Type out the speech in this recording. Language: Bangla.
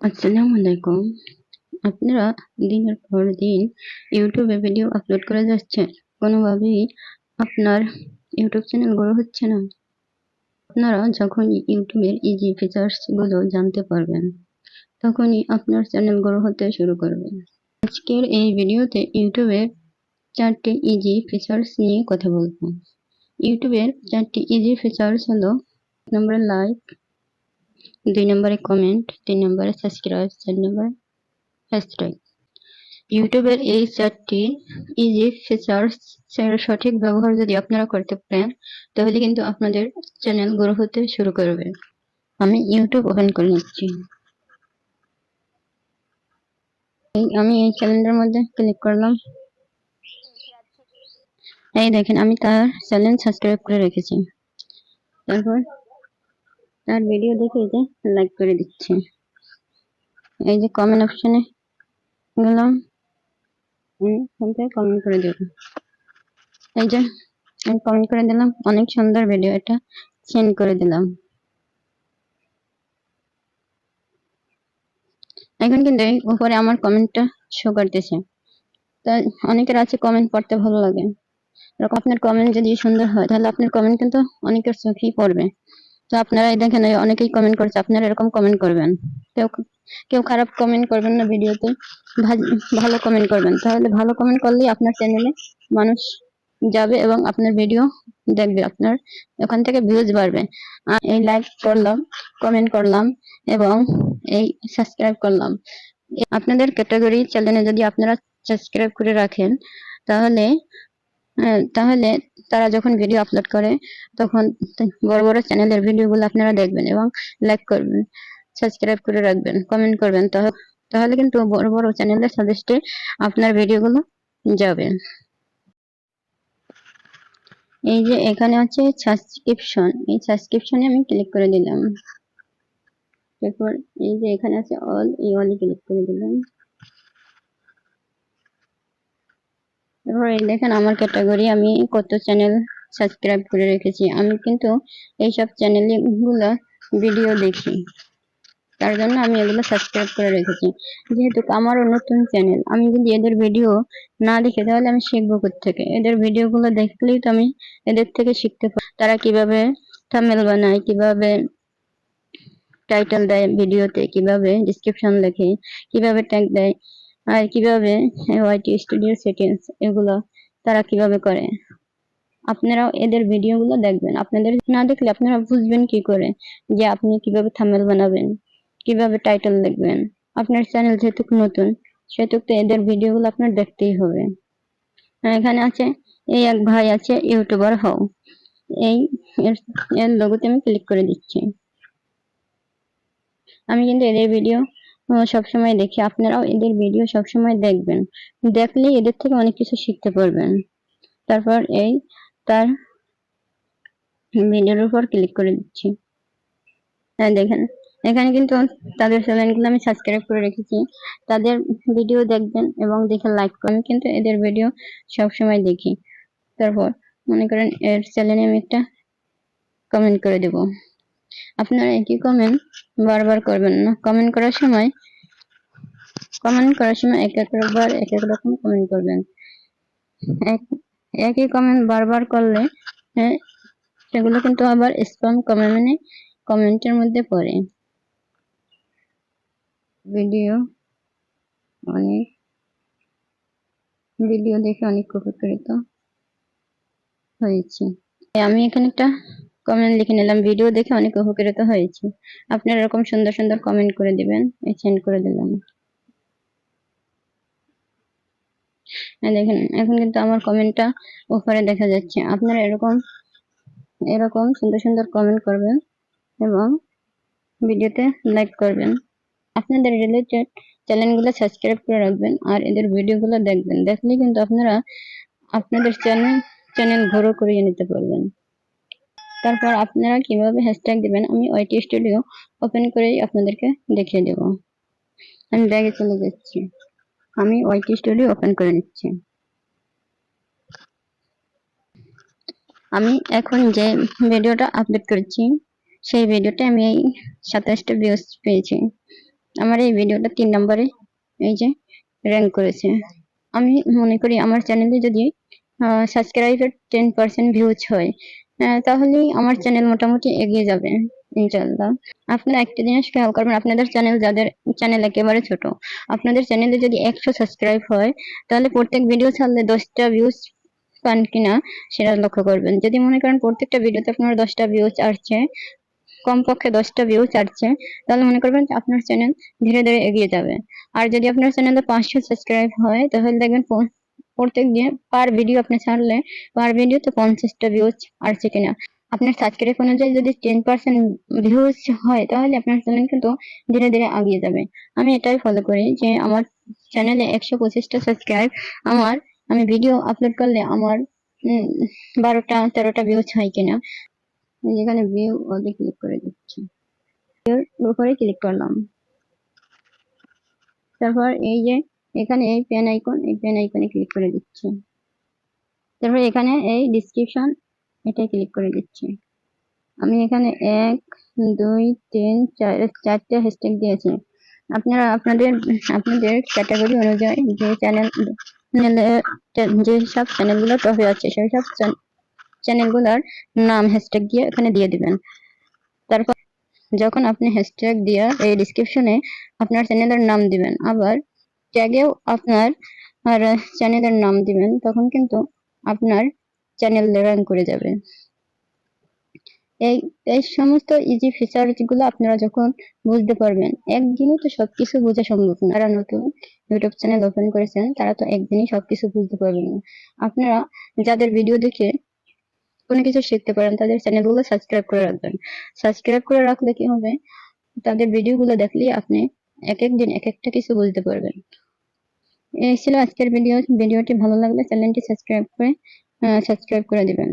আসসালামু আলাইকুম। আপনারা দিনের পর দিন ইউটিউবে ভিডিও আপলোড করে যাচ্ছেন, কোনোভাবেই আপনার ইউটিউব চ্যানেল গ্রো হচ্ছে না। আপনারা যখন ইউটিউবের ইজি ফিচার্স গুলো জানতে পারবেন, তখনই আপনার চ্যানেল গ্রো হতে শুরু করবে। আজকের এই ভিডিওতে ইউটিউবের 4টি ইজি ফিচার্স নিয়ে কথা বলবো। ইউটিউবের 4টি ইজি ফিচার্স হলো: 1 নম্বরে লাইক, 2 নম্বরে কমেন্ট, 3 নম্বরে সাবস্ক্রাইব, 4 নম্বরে হ্যাশট্যাগ। ইউটিউবের এই 4টি ইজি ফিচার্স এর সঠিক ব্যবহার যদি আপনারা করতে পারেন, তাহলে কিন্তু আপনাদের চ্যানেল গ্রো হতে শুরু করবে। আমি ইউটিউব ওপেন করে নিচ্ছি। আমি এই চ্যানেলের মধ্যে ক্লিক করলাম। এই দেখেন, আমি তার চ্যানেল সাবস্ক্রাইব করে রেখেছি। তারপর তার ভিডিও দেখে এই যে লাইক করে দিচ্ছি। এই যে কমেন্ট অপশনে গেলাম, এখান থেকে কমেন্ট করে দেব। এই যে আমি কমেন্ট করে দিলাম, অনেক সুন্দর ভিডিও, এটা সেন্ড করে দিলাম। এখন কিন্তু উপরে আমার কমেন্টটা শো করতেছে। তা অনেকের আছে কমেন্ট পড়তে ভালো লাগে, এরকম আপনার কমেন্ট যদি সুন্দর হয় তাহলে আপনার কমেন্ট কিন্তু অনেকের চোখেই পড়বে। তো আপনারা দেখেন অনেকেই কমেন্ট করছে, আপনারা এরকম কমেন্ট করবেন। কেউ কেউ খারাপ কমেন্ট করবেন না ভিডিওতে, ভালো কমেন্ট করবেন। তাহলে ভালো কমেন্ট করলেই আপনার চ্যানেলে মানুষ যাবে এবং আপনার ভিডিও দেখবে, আপনার ওখান থেকে ভিউজ বাড়বে। আর এই লাইক করলাম, কমেন্ট করলাম এবং এই সাবস্ক্রাইব করলাম, আপনাদের ক্যাটাগরি চ্যানেলে যদি আপনারা সাবস্ক্রাইব করে রাখেন, তাহলে তাহলে তারা যখন ভিডিও আপলোড করে তখন বড় বড় চ্যানেলের ভিডিওগুলো আপনারা দেখবেন এবং লাইক করবেন, সাবস্ক্রাইব করে রাখবেন, কমেন্ট করবেন। তাহলে কিন্তু বড় বড় চ্যানেলের সাজেস্টে আপনার ভিডিওগুলো যাবে। এই যে এখানে আছে সাবস্ক্রিপশন, এই সাবস্ক্রিপশনে আমি ক্লিক করে দিলাম। তারপর এই যে এখানে আছে অল, এই অলে ক্লিক করে দিলাম। এবার এই দেখেন আমার ক্যাটাগরি, আমি কত চ্যানেল সাবস্ক্রাইব করে রেখেছি। আমি কিন্তু এইসব চ্যানেল গুলা ভিডিও দেখি, তার জন্য আমি এগুলো সাবস্ক্রাইব করে রেখেছি। যেহেতু আমারও নতুন চ্যানেল, আমি যদি এদের ভিডিও না দেখি তাহলে আমি শিখবো কোত্থেকে? এদের ভিডিওগুলো দেখলেই তো আমি এদের থেকে শিখতে পারি। তারা কিভাবে থাম্বনেল বানায়, কিভাবে টাইটেল দেয় ভিডিওতে, কিভাবে ডেসক্রিপশন লেখে, কিভাবে ট্যাগ দেয়, আর কিভাবে ওয়াইটি স্টুডিও সেটিংস এগুলো তারা কিভাবে করে। আপনারাও এদের ভিডিওগুলো দেখবেন। আপনাদের না দেখলে আপনারা বুঝবেন কি করে যে আপনি কিভাবে থাম্বনেল বানাবেন, কিভাবে টাইটেল লিখবেন। আপনার চ্যানেল যেহেতু নতুন, সেহেতু তো এদের ভিডিওগুলো আপনার দেখতেই হবে। এখানে আছে এই এক ভাই আছে ইউটিউবার হও, এই এর লোগোতে আমি ক্লিক করে দিচ্ছি। আমি কিন্তু এদের ভিডিও সবসময় দেখি, আপনারাও এদের ভিডিও সবসময় দেখবেন, দেখলে এদের থেকে অনেক কিছু শিখতে পারবেন। তারপর এই তার ভিডিওর উপর ক্লিক করে দিচ্ছি। দেখেন এখানে কিন্তু তাদের চ্যানেলগুলো আমি সাবস্ক্রাইব করে রেখেছি, তাদের ভিডিও দেখবেন এবং দেখে লাইক করেন। কিন্তু এদের ভিডিও সবসময় দেখি। তারপর মনে করেন এর চ্যানেলে আমি একটা কমেন্ট করে দেব। আপনারা একই কমেন্ট বারবার করবেন না, কমেন্ট করার সময় এক একবার এক এক রকম কমেন্ট করবেন। একই কমেন্ট বারবার করলে সেগুলো কিন্তু আবার স্প্যাম কমেন্ট, মানে কমেন্টের মধ্যে পড়ে। ভিডিও দেখে অনেক উপকৃত হয়েছি। আমি এখানে একটা কমেন্ট লিখে নিলাম, ভিডিও দেখে অনেক উপকৃত হয়েছি। আপনারা এরকম সুন্দর সুন্দর কমেন্ট করে দিবেন। সেন্ড করে দিলাম। দেখেন এখন কিন্তু আমার কমেন্টটা উপরে দেখা যাচ্ছে। আপনারা এরকম সুন্দর সুন্দর কমেন্ট করবেন এবং ভিডিওতে লাইক করবেন। আপনাদের রিলেটেড চ্যানেলগুলো সাবস্ক্রাইব করে রাখবেন আর এদের ভিডিওগুলো দেখবেন। দেখলে কিন্তু আপনারা আপনাদের চ্যানেল গ্রো করিয়ে নিতে পারবেন। তারপর আপনারা কিভাবে হ্যাশট্যাগ দিবেন আমি ওয়াইটি স্টুডিও ওপেন করেই আপনাদেরকে দেখিয়ে দেব। আমি ব্যাগে চলে যাচ্ছি, আমি ওয়াইটি স্টুডিও ওপেন করে নিচ্ছি। আমি এখন যে ভিডিওটা আপলোড করেছি সেই ভিডিওতে আমি এই 27টা ভিউজ পেয়েছি। আমার এই ভিডিওটা 3 নম্বরে এই যে র্যাঙ্ক করেছে। আমি মনে করি আমার চ্যানেলে যদি সাবস্ক্রাইবের 10% ভিউজ হয়, তাহলেই আমার চ্যানেল মোটামুটি এগিয়ে যাবে ইনশাল্লাহ। আপনারা একটা জিনিস খেয়াল করবেন, আপনাদের চ্যানেল, যাদের চ্যানেল একেবারে ছোট, আপনাদের চ্যানেলে যদি 100 সাবস্ক্রাইব হয়, তাহলে প্রত্যেক ভিডিও ছাড়লে 10টা ভিউজ পান কিনা সেটা লক্ষ্য করবেন। যদি মনে করেন প্রত্যেকটা ভিডিওতে আপনার 10টা ভিউজ আসছে, কমপক্ষে 10টা ভিউজ আসছে, তাহলে মনে করবেন যে আপনার চ্যানেল ধীরে ধীরে এগিয়ে যাবে। আর যদি আপনার চ্যানেলে 500 সাবস্ক্রাইব হয়, তাহলে দেখবেন প্রত্যেক দিন পার ভিডিও আপনি ছাড়লে পার ভিডিওতে 50টা ভিউজ আসছে কিনা। আপনার সাবস্ক্রাইব অনুযায়ী যদি 10% ভিউজ হয়, তাহলে আপনার চ্যানেল কিন্তু ধীরে ধীরে এগিয়ে যাবে। আমি এটাই ফলো করি যে আমার চ্যানেলে 125টা সাবস্ক্রাইব, আমি ভিডিও আপলোড করলে আমার 12টা 13টা ভিউজ হয় কিনা। যেখানে ভিউ ওতে ক্লিক করে দিচ্ছি, ভিউর উপরে ক্লিক করলাম। তারপর এই যে এখানে এই পেন আইকনে ক্লিক করে দিচ্ছি। তারপর এখানে এই ডেসক্রিপশন, এটাই ক্লিক করে দিচ্ছি। আমি এখানে 1 2 3 4টা হ্যাশট্যাগ দিয়েছি। আপনারা আপনাদের ক্যাটাগরি অনুযায়ী যে যেসব চ্যানেলগুলো টপে আছে সেই সব চ্যানেলগুলোর নাম হ্যাশট্যাগ দিয়ে এখানে দিয়ে দিবেন। তারপর যখন আপনি হ্যাশট্যাগ দিয়ে এই ডেসক্রিপশনে আপনার চ্যানেলের নাম দিবেন, আবার ট্যাগেও আপনার চ্যানেলের নাম দিবেন, তখন কিন্তু আপনার চ্যানেল র্যাঙ্ক করে যাবে। এই সমস্ত ইজি ফিচার্স গুলো আপনারা যখন বুঝতে পারবেন, একদিনে তো সবকিছু বোঝা সম্ভব না। যারা নতুন ইউটিউব চ্যানেল ওপেন করেছেন, তারা তো একদিনই সবকিছু বুঝতে পারবেন না। আপনারা যাদের ভিডিও দেখে কোনো কিছু শিখতে পারেন, তাদের চ্যানেলগুলো সাবস্ক্রাইব করে রাখবেন। সাবস্ক্রাইব করে রাখলে কি হবে, তাদের ভিডিওগুলো দেখলেই আপনি এক এক দিন এক একটা কিছু বুঝতে পারবেন। এই ছিল আজকের ভিডিওটি ভালো লাগলে চ্যানেলটি সাবস্ক্রাইব করে দিবেন।